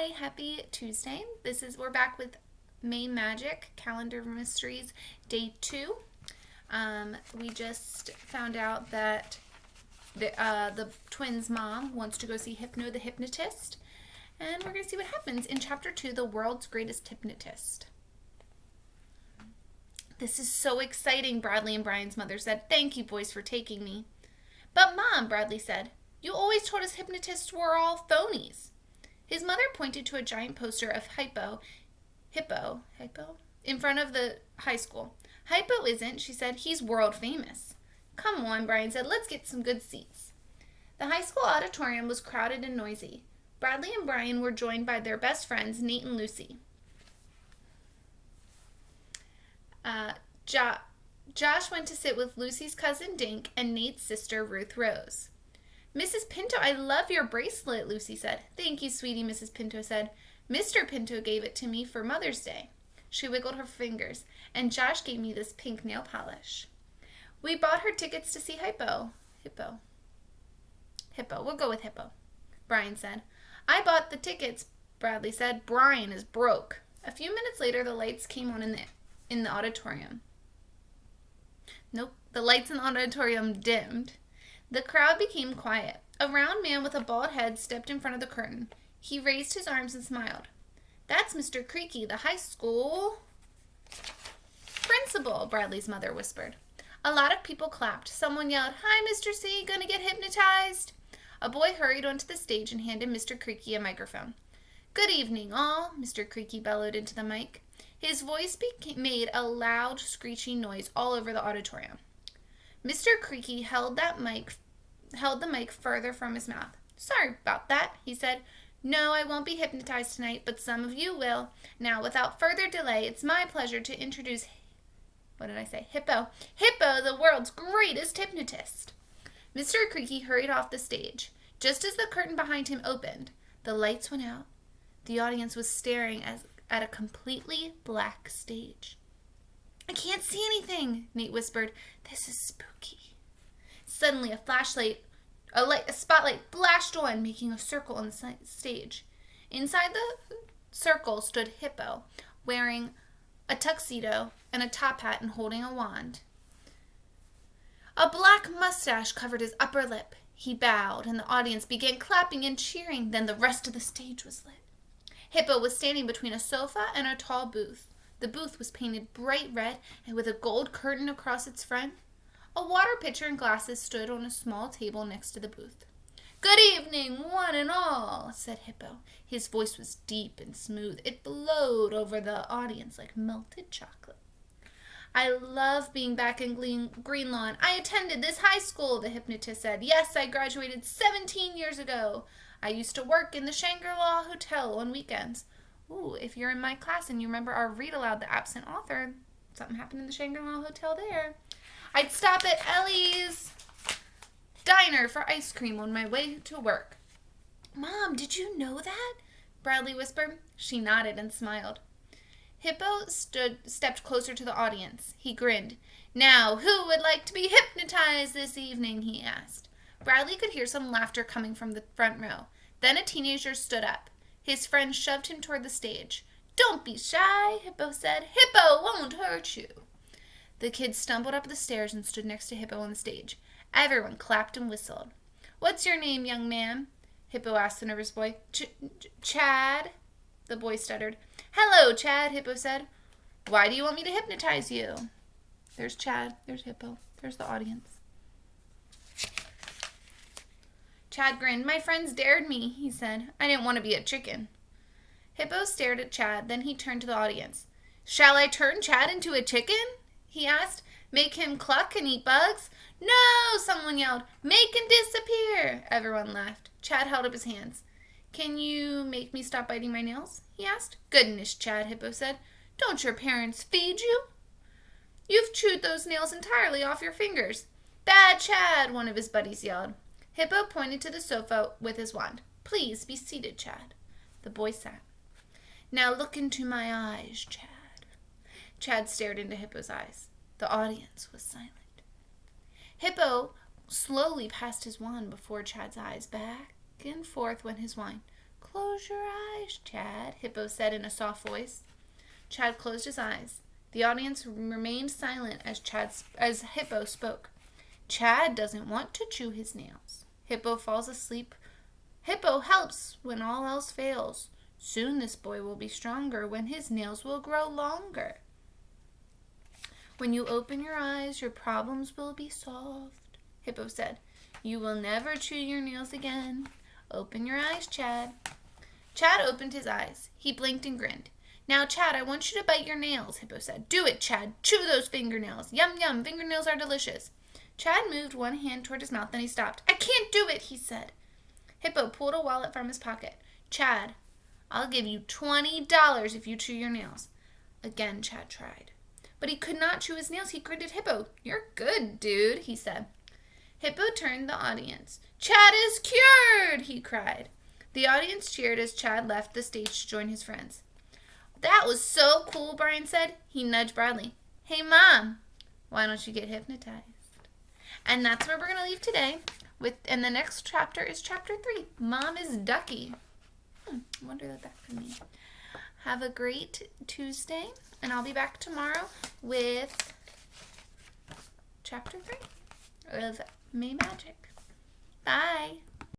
Hi, happy Tuesday. We're back with May Magic Calendar Mysteries Day 2. We just found out that the twins' mom wants to go see Hypno the Hypnotist, and we're going to see what happens in Chapter 2, The World's Greatest Hypnotist. This is so exciting, Bradley and Brian's mother said. Thank you, boys, for taking me. But Mom, Bradley said, you always told us hypnotists were all phonies. His mother pointed to a giant poster of Hippo, in front of the high school. Hypo isn't, she said. He's world famous. Come on, Brian said. Let's get some good seats. The high school auditorium was crowded and noisy. Bradley and Brian were joined by their best friends, Nate and Lucy. Josh went to sit with Lucy's cousin Dink and Nate's sister Ruth Rose. Mrs. Pinto, I love your bracelet, Lucy said. Thank you, sweetie, Mrs. Pinto said. Mr. Pinto gave it to me for Mother's Day. She wiggled her fingers, and Josh gave me this pink nail polish. We bought her tickets to see Hippo. Hippo. We'll go with Hippo, Brian said. I bought the tickets, Bradley said. Brian is broke. A few minutes later, the lights came on in the auditorium. Nope, the lights in the auditorium dimmed. The crowd became quiet. A round man with a bald head stepped in front of the curtain. He raised his arms and smiled. That's Mr. Creaky, the high school principal, Bradley's mother whispered. A lot of people clapped. Someone yelled, Hi, Mr. C, gonna get hypnotized? A boy hurried onto the stage and handed Mr. Creaky a microphone. Good evening, all, Mr. Creaky bellowed into the mic. His voice made a loud, screeching noise all over the auditorium. Mr. Creaky held the mic further from his mouth. Sorry about that, he said. No, I won't be hypnotized tonight, but some of you will. Now, without further delay, it's my pleasure to introduce, Hippo. Hippo, the world's greatest hypnotist. Mr. Creaky hurried off the stage. Just as the curtain behind him opened, the lights went out. The audience was staring at a completely black stage. I can't see anything, Nate whispered. This is spooky. Suddenly, a spotlight flashed on, making a circle on the stage. Inside the circle stood Hippo, wearing a tuxedo and a top hat and holding a wand. A black mustache covered his upper lip. He bowed, and the audience began clapping and cheering. Then the rest of the stage was lit. Hippo was standing between a sofa and a tall booth. The booth was painted bright red and with a gold curtain across its front. A water pitcher and glasses stood on a small table next to the booth. Good evening, one and all, said Hippo. His voice was deep and smooth. It flowed over the audience like melted chocolate. I love being back in Greenlawn. I attended this high school, the hypnotist said. Yes, I graduated 17 years ago. I used to work in the Shangri-La Hotel on weekends. Ooh, if you're in my class and you remember our Read Aloud, the Absent Author, something happened in the Shangri-La Hotel there. I'd stop at Ellie's Diner for ice cream on my way to work. Mom, did you know that? Bradley whispered. She nodded and smiled. Hippo stepped closer to the audience. He grinned. Now, who would like to be hypnotized this evening? He asked. Bradley could hear some laughter coming from the front row. Then a teenager stood up. His friend shoved him toward the stage. Don't be shy, Hippo said. Hippo won't hurt you. The kid stumbled up the stairs and stood next to Hippo on the stage. Everyone clapped and whistled. What's your name, young man? Hippo asked the nervous boy. Chad, the boy stuttered. Hello, Chad, Hippo said. Why do you want me to hypnotize you? There's Chad. There's Hippo. There's the audience. Chad grinned. My friends dared me, he said. I didn't want to be a chicken. Hippo stared at Chad, then he turned to the audience. Shall I turn Chad into a chicken? He asked. Make him cluck and eat bugs? No, someone yelled. Make him disappear. Everyone laughed. Chad held up his hands. Can you make me stop biting my nails? He asked. Goodness, Chad, Hippo said. Don't your parents feed you? You've chewed those nails entirely off your fingers. Bad Chad, one of his buddies yelled. Hippo pointed to the sofa with his wand. Please be seated, Chad. The boy sat. Now look into my eyes, Chad. Chad stared into Hippo's eyes. The audience was silent. Hippo slowly passed his wand before Chad's eyes. Back and forth went his wand. Close your eyes, Chad, Hippo said in a soft voice. Chad closed his eyes. The audience remained silent as Hippo spoke. Chad doesn't want to chew his nails. Hippo falls asleep. Hippo helps when all else fails. Soon this boy will be stronger when his nails will grow longer. When you open your eyes, your problems will be solved, Hippo said. You will never chew your nails again. Open your eyes, Chad. Chad opened his eyes. He blinked and grinned. Now, Chad, I want you to bite your nails, Hippo said. Do it, Chad. Chew those fingernails. Yum, yum. Fingernails are delicious. Chad moved one hand toward his mouth, then he stopped. I can't do it, he said. Hippo pulled a wallet from his pocket. Chad, I'll give you $20 if you chew your nails. Again, Chad tried. But he could not chew his nails. He grinned at Hippo. You're good, dude, he said. Hippo turned the audience. Chad is cured, he cried. The audience cheered as Chad left the stage to join his friends. That was so cool, Brian said. He nudged Bradley. Hey, Mom, why don't you get hypnotized? And that's where we're going to leave today. And the next chapter is chapter 3. Mom is Ducky. I wonder what that could mean. Have a great Tuesday, and I'll be back tomorrow with chapter 3 of May Magic. Bye.